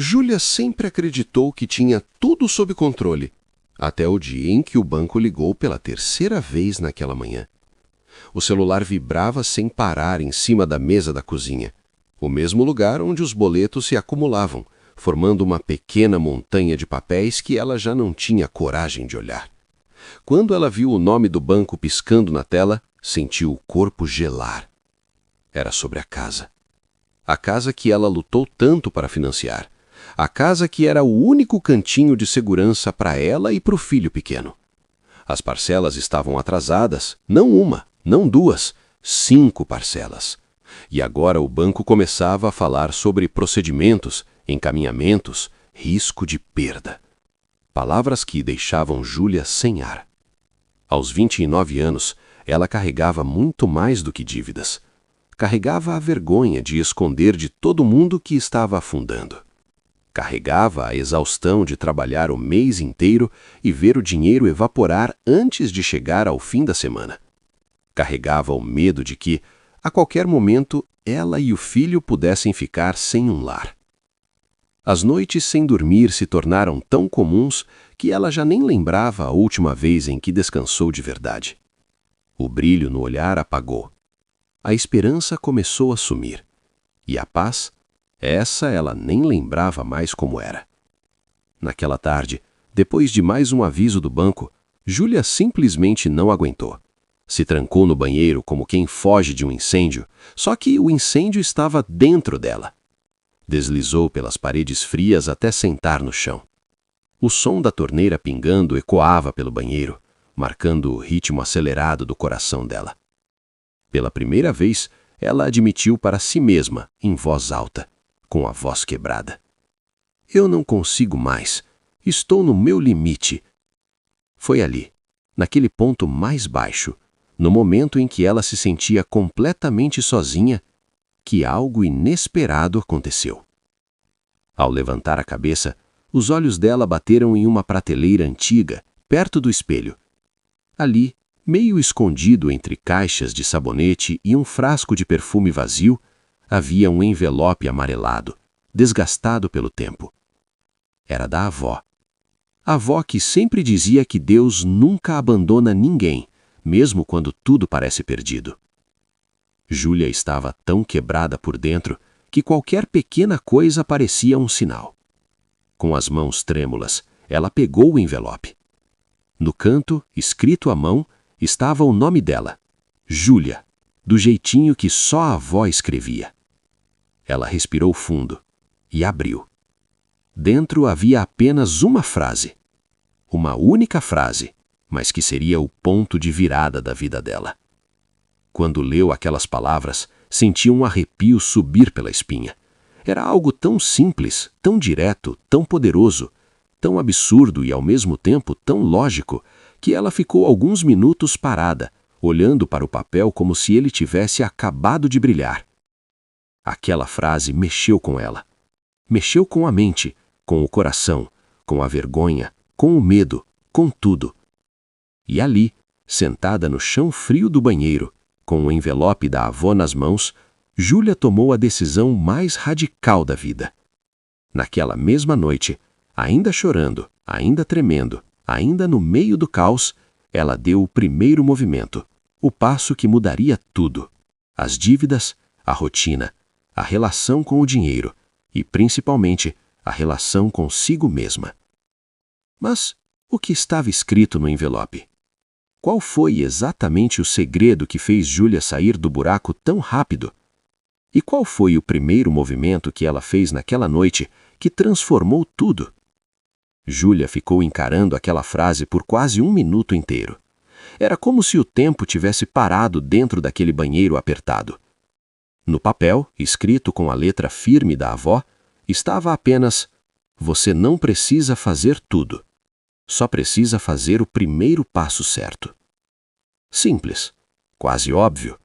Júlia sempre acreditou que tinha tudo sob controle, até o dia em que o banco ligou pela terceira vez naquela manhã. O celular vibrava sem parar em cima da mesa da cozinha, o mesmo lugar onde os boletos se acumulavam, formando uma pequena montanha de papéis que ela já não tinha coragem de olhar. Quando ela viu o nome do banco piscando na tela, sentiu o corpo gelar. Era sobre a casa. A casa que ela lutou tanto para financiar. A casa que era o único cantinho de segurança para ela e para o filho pequeno. As parcelas estavam atrasadas, não uma, não duas, 5 parcelas. E agora o banco começava a falar sobre procedimentos, encaminhamentos, risco de perda. Palavras que deixavam Júlia sem ar. Aos 29 anos, ela carregava muito mais do que dívidas. Carregava a vergonha de esconder de todo mundo que estava afundando. Carregava a exaustão de trabalhar o mês inteiro e ver o dinheiro evaporar antes de chegar ao fim da semana. Carregava o medo de que, a qualquer momento, ela e o filho pudessem ficar sem um lar. As noites sem dormir se tornaram tão comuns que ela já nem lembrava a última vez em que descansou de verdade. O brilho no olhar apagou. A esperança começou a sumir. E a paz, essa ela nem lembrava mais como era. Naquela tarde, depois de mais um aviso do banco, Júlia simplesmente não aguentou. Se trancou no banheiro como quem foge de um incêndio, só que o incêndio estava dentro dela. Deslizou pelas paredes frias até sentar no chão. O som da torneira pingando ecoava pelo banheiro, marcando o ritmo acelerado do coração dela. Pela primeira vez, ela admitiu para si mesma, em voz alta, com a voz quebrada: "Eu não consigo mais. Estou no meu limite." Foi ali, naquele ponto mais baixo, no momento em que ela se sentia completamente sozinha, que algo inesperado aconteceu. Ao levantar a cabeça, os olhos dela bateram em uma prateleira antiga, perto do espelho. Ali, meio escondido entre caixas de sabonete e um frasco de perfume vazio, havia um envelope amarelado, desgastado pelo tempo. Era da avó. A avó que sempre dizia que Deus nunca abandona ninguém, mesmo quando tudo parece perdido. Júlia estava tão quebrada por dentro que qualquer pequena coisa parecia um sinal. Com as mãos trêmulas, ela pegou o envelope. No canto, escrito à mão, estava o nome dela, Júlia, do jeitinho que só a avó escrevia. Ela respirou fundo e abriu. Dentro havia apenas uma frase. Uma única frase, mas que seria o ponto de virada da vida dela. Quando leu aquelas palavras, sentiu um arrepio subir pela espinha. Era algo tão simples, tão direto, tão poderoso, tão absurdo e ao mesmo tempo tão lógico, que ela ficou alguns minutos parada, olhando para o papel como se ele tivesse acabado de brilhar. Aquela frase mexeu com ela. Mexeu com a mente, com o coração, com a vergonha, com o medo, com tudo. E ali, sentada no chão frio do banheiro, com o envelope da avó nas mãos, Júlia tomou a decisão mais radical da vida. Naquela mesma noite, ainda chorando, ainda tremendo, ainda no meio do caos, ela deu o primeiro movimento, o passo que mudaria tudo: as dívidas, a rotina, a relação com o dinheiro e, principalmente, a relação consigo mesma. Mas o que estava escrito no envelope? Qual foi exatamente o segredo que fez Júlia sair do buraco tão rápido? E qual foi o primeiro movimento que ela fez naquela noite que transformou tudo? Júlia ficou encarando aquela frase por quase 1 minuto inteiro. Era como se o tempo tivesse parado dentro daquele banheiro apertado. No papel, escrito com a letra firme da avó, estava apenas: "Você não precisa fazer tudo. Só precisa fazer o primeiro passo certo." Simples, quase óbvio,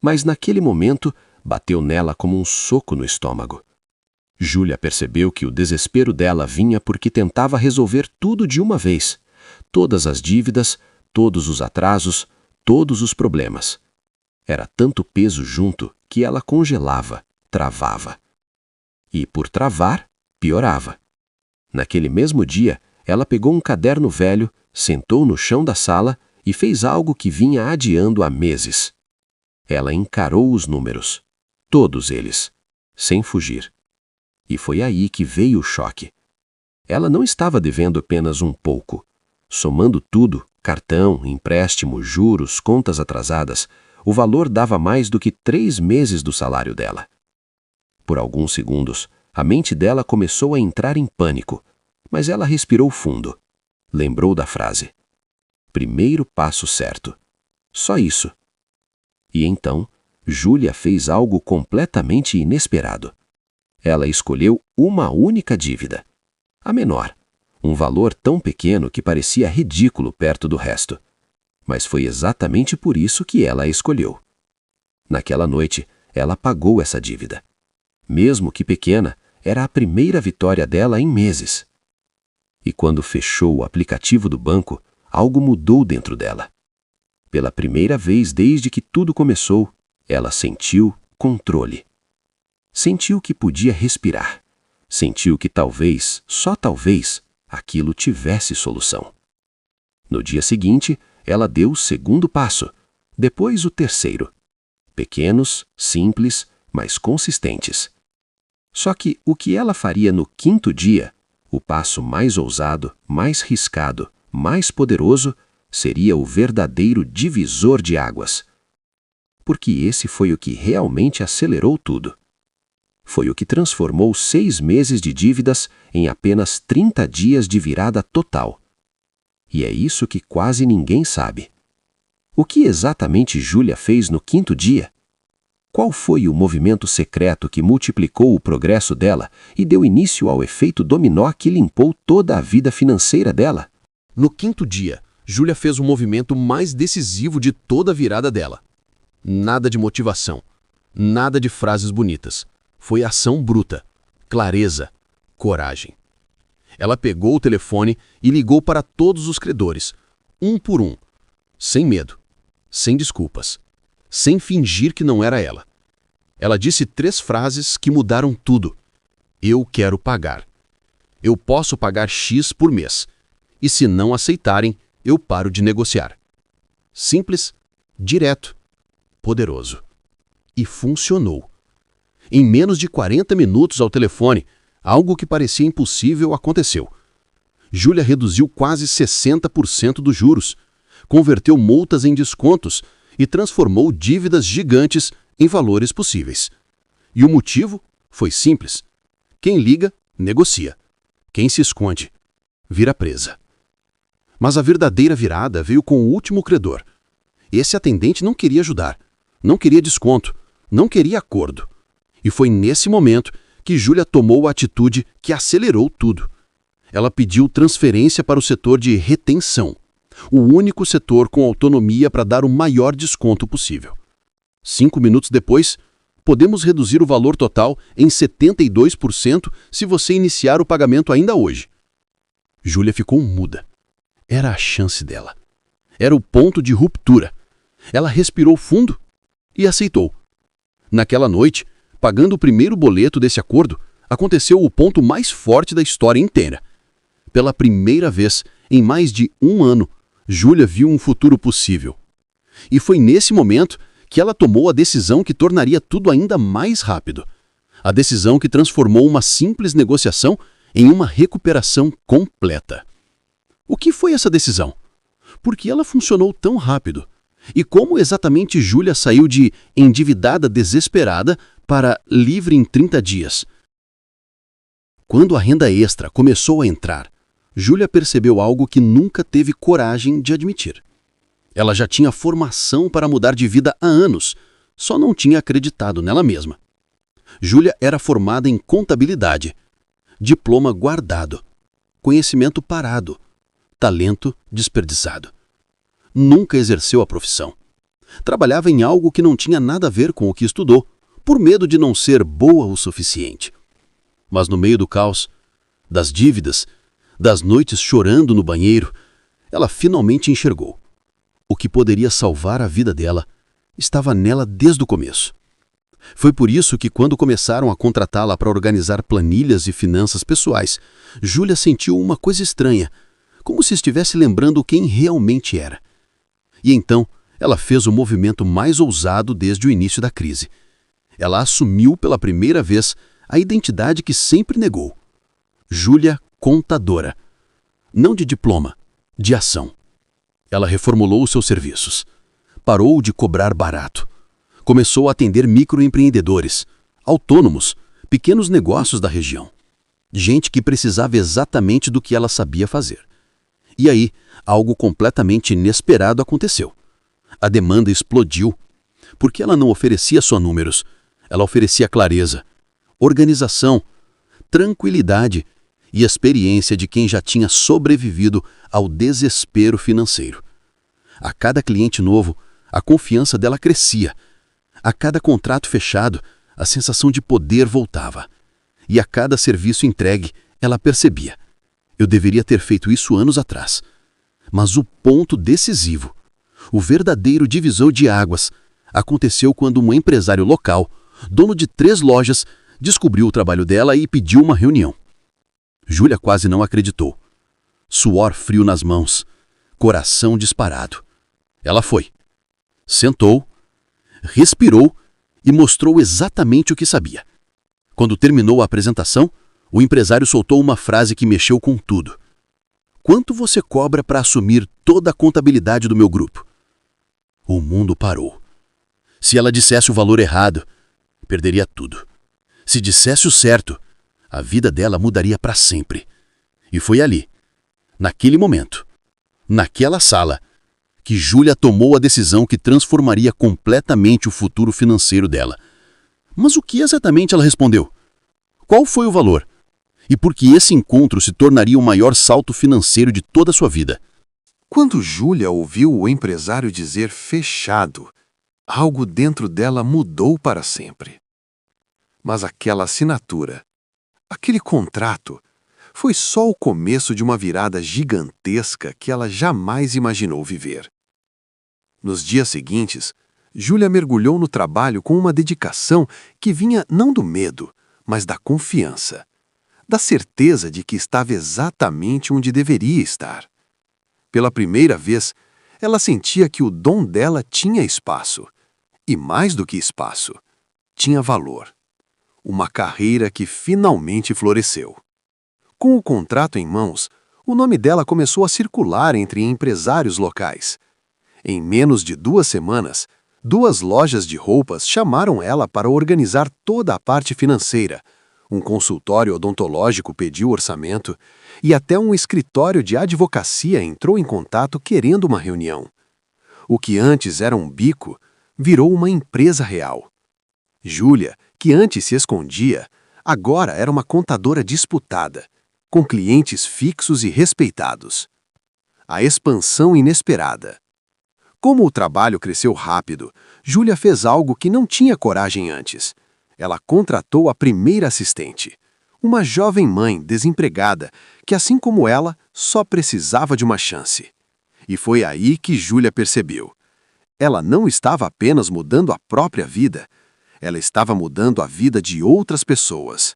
mas naquele momento bateu nela como um soco no estômago. Júlia percebeu que o desespero dela vinha porque tentava resolver tudo de uma vez. Todas as dívidas, todos os atrasos, todos os problemas. Era tanto peso junto que ela congelava, travava. E por travar, piorava. Naquele mesmo dia, ela pegou um caderno velho, sentou no chão da sala e fez algo que vinha adiando há meses. Ela encarou os números, todos eles, sem fugir. E foi aí que veio o choque. Ela não estava devendo apenas um pouco. Somando tudo, cartão, empréstimo, juros, contas atrasadas, o valor dava mais do que 3 meses do salário dela. Por alguns segundos, a mente dela começou a entrar em pânico, mas ela respirou fundo. Lembrou da frase: primeiro passo certo. Só isso. E então, Júlia fez algo completamente inesperado. Ela escolheu uma única dívida, a menor, um valor tão pequeno que parecia ridículo perto do resto. Mas foi exatamente por isso que ela a escolheu. Naquela noite, ela pagou essa dívida. Mesmo que pequena, era a primeira vitória dela em meses. E quando fechou o aplicativo do banco, algo mudou dentro dela. Pela primeira vez desde que tudo começou, ela sentiu controle. Sentiu que podia respirar. Sentiu que talvez, só talvez, aquilo tivesse solução. No dia seguinte, ela deu o segundo passo, depois o terceiro. Pequenos, simples, mas consistentes. Só que o que ela faria no quinto dia, o passo mais ousado, mais riscado, mais poderoso, seria o verdadeiro divisor de águas. Porque esse foi o que realmente acelerou tudo. Foi o que transformou 6 meses de dívidas em apenas 30 dias de virada total. E é isso que quase ninguém sabe. O que exatamente Júlia fez no quinto dia? Qual foi o movimento secreto que multiplicou o progresso dela e deu início ao efeito dominó que limpou toda a vida financeira dela? No quinto dia, Júlia fez o movimento mais decisivo de toda a virada dela. Nada de motivação, nada de frases bonitas. Foi ação bruta, clareza, coragem. Ela pegou o telefone e ligou para todos os credores, um por um, sem medo, sem desculpas, sem fingir que não era ela. Ela disse 3 frases que mudaram tudo. Eu quero pagar. Eu posso pagar X por mês. E se não aceitarem, eu paro de negociar. Simples, direto, poderoso. E funcionou. Em menos de 40 minutos ao telefone, algo que parecia impossível aconteceu. Júlia reduziu quase 60% dos juros, converteu multas em descontos e transformou dívidas gigantes em valores possíveis. E o motivo foi simples. Quem liga, negocia. Quem se esconde, vira presa. Mas a verdadeira virada veio com o último credor. Esse atendente não queria ajudar, não queria desconto, não queria acordo. E foi nesse momento que Júlia tomou a atitude que acelerou tudo. Ela pediu transferência para o setor de retenção, o único setor com autonomia para dar o maior desconto possível. 5 minutos depois, podemos reduzir o valor total em 72% se você iniciar o pagamento ainda hoje. Júlia ficou muda. Era a chance dela. Era o ponto de ruptura. Ela respirou fundo e aceitou. Naquela noite, pagando o primeiro boleto desse acordo, aconteceu o ponto mais forte da história inteira. Pela primeira vez, em mais de 1 ano, Júlia viu um futuro possível. E foi nesse momento que ela tomou a decisão que tornaria tudo ainda mais rápido. A decisão que transformou uma simples negociação em uma recuperação completa. O que foi essa decisão? Por que ela funcionou tão rápido? E como exatamente Júlia saiu de endividada desesperada para livre em 30 dias? Quando a renda extra começou a entrar, Júlia percebeu algo que nunca teve coragem de admitir. Ela já tinha formação para mudar de vida há anos, só não tinha acreditado nela mesma. Júlia era formada em contabilidade, diploma guardado, conhecimento parado, talento desperdiçado. Nunca exerceu a profissão. Trabalhava em algo que não tinha nada a ver com o que estudou, por medo de não ser boa o suficiente. Mas no meio do caos, das dívidas, das noites chorando no banheiro, ela finalmente enxergou. O que poderia salvar a vida dela estava nela desde o começo. Foi por isso que, quando começaram a contratá-la para organizar planilhas e finanças pessoais, Júlia sentiu uma coisa estranha, como se estivesse lembrando quem realmente era. E então, ela fez o movimento mais ousado desde o início da crise. Ela assumiu pela primeira vez a identidade que sempre negou. Júlia Contadora. Não de diploma, de ação. Ela reformulou os seus serviços. Parou de cobrar barato. Começou a atender microempreendedores, autônomos, pequenos negócios da região. Gente que precisava exatamente do que ela sabia fazer. E aí, algo completamente inesperado aconteceu. A demanda explodiu, porque ela não oferecia só números, ela oferecia clareza, organização, tranquilidade e experiência de quem já tinha sobrevivido ao desespero financeiro. A cada cliente novo, a confiança dela crescia. A cada contrato fechado, a sensação de poder voltava. E a cada serviço entregue, ela percebia: eu deveria ter feito isso anos atrás. Mas o ponto decisivo, o verdadeiro divisor de águas, aconteceu quando um empresário local, dono de 3 lojas, descobriu o trabalho dela e pediu uma reunião. Júlia quase não acreditou. Suor frio nas mãos, coração disparado. Ela foi. Sentou, respirou e mostrou exatamente o que sabia. Quando terminou a apresentação, o empresário soltou uma frase que mexeu com tudo. Quanto você cobra para assumir toda a contabilidade do meu grupo? O mundo parou. Se ela dissesse o valor errado, perderia tudo. Se dissesse o certo, a vida dela mudaria para sempre. E foi ali, naquele momento, naquela sala, que Júlia tomou a decisão que transformaria completamente o futuro financeiro dela. Mas o que exatamente ela respondeu? Qual foi o valor? E por que esse encontro se tornaria o maior salto financeiro de toda a sua vida? Quando Júlia ouviu o empresário dizer fechado, algo dentro dela mudou para sempre. Mas aquela assinatura, aquele contrato, foi só o começo de uma virada gigantesca que ela jamais imaginou viver. Nos dias seguintes, Júlia mergulhou no trabalho com uma dedicação que vinha não do medo, mas da confiança, da certeza de que estava exatamente onde deveria estar. Pela primeira vez, ela sentia que o dom dela tinha espaço. E mais do que espaço, tinha valor. Uma carreira que finalmente floresceu. Com o contrato em mãos, o nome dela começou a circular entre empresários locais. Em menos de 2 semanas, 2 lojas de roupas chamaram ela para organizar toda a parte financeira. Um consultório odontológico pediu orçamento e até um escritório de advocacia entrou em contato querendo uma reunião. O que antes era um bico, virou uma empresa real. Júlia, que antes se escondia, agora era uma contadora disputada, com clientes fixos e respeitados. A expansão inesperada. Como o trabalho cresceu rápido, Júlia fez algo que não tinha coragem antes. Ela contratou a primeira assistente, uma jovem mãe desempregada que, assim como ela, só precisava de uma chance. E foi aí que Júlia percebeu. Ela não estava apenas mudando a própria vida, ela estava mudando a vida de outras pessoas.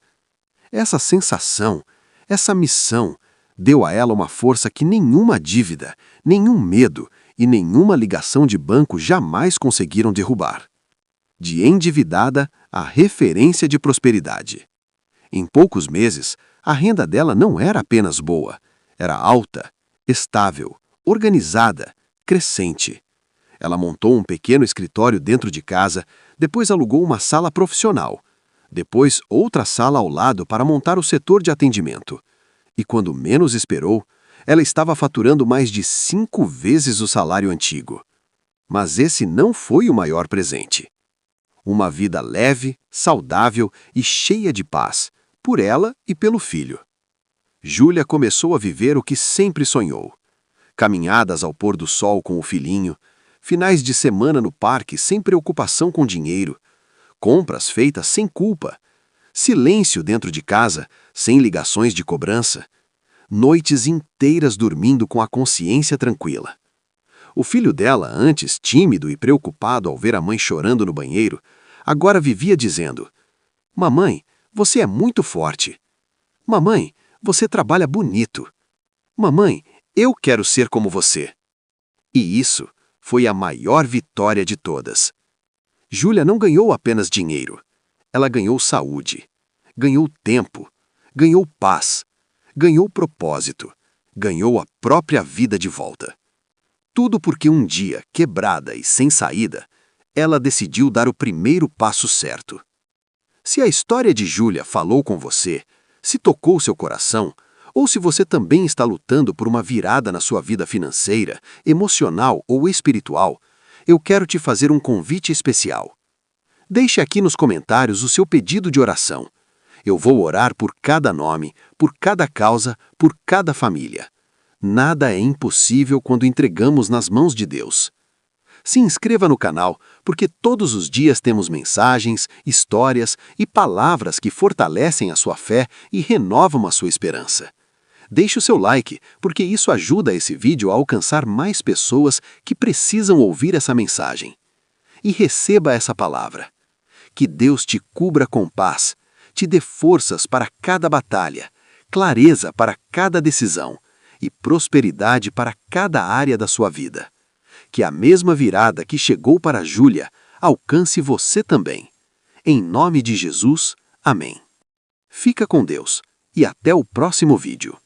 Essa sensação, essa missão, deu a ela uma força que nenhuma dívida, nenhum medo e nenhuma ligação de banco jamais conseguiram derrubar. De endividada a referência de prosperidade. Em poucos meses, a renda dela não era apenas boa, era alta, estável, organizada, crescente. Ela montou um pequeno escritório dentro de casa, depois alugou uma sala profissional, depois outra sala ao lado para montar o setor de atendimento. E quando menos esperou, ela estava faturando mais de 5 vezes o salário antigo. Mas esse não foi o maior presente. Uma vida leve, saudável e cheia de paz, por ela e pelo filho. Júlia começou a viver o que sempre sonhou. Caminhadas ao pôr do sol com o filhinho, finais de semana no parque sem preocupação com dinheiro, compras feitas sem culpa, silêncio dentro de casa, sem ligações de cobrança, noites inteiras dormindo com a consciência tranquila. O filho dela, antes tímido e preocupado ao ver a mãe chorando no banheiro, Agora vivia dizendo: mamãe, você é muito forte. Mamãe, você trabalha bonito. Mamãe, eu quero ser como você. E isso foi a maior vitória de todas. Júlia não ganhou apenas dinheiro. Ela ganhou saúde, ganhou tempo, ganhou paz, ganhou propósito, ganhou a própria vida de volta. Tudo porque um dia, quebrada e sem saída, ela decidiu dar o primeiro passo certo. Se a história de Júlia falou com você, se tocou seu coração, ou se você também está lutando por uma virada na sua vida financeira, emocional ou espiritual, eu quero te fazer um convite especial. Deixe aqui nos comentários o seu pedido de oração. Eu vou orar por cada nome, por cada causa, por cada família. Nada é impossível quando entregamos nas mãos de Deus. Se inscreva no canal, porque todos os dias temos mensagens, histórias e palavras que fortalecem a sua fé e renovam a sua esperança. Deixe o seu like, porque isso ajuda esse vídeo a alcançar mais pessoas que precisam ouvir essa mensagem. E receba essa palavra. Que Deus te cubra com paz, te dê forças para cada batalha, clareza para cada decisão e prosperidade para cada área da sua vida. Que a mesma virada que chegou para Júlia alcance você também. Em nome de Jesus, amém. Fica com Deus e até o próximo vídeo.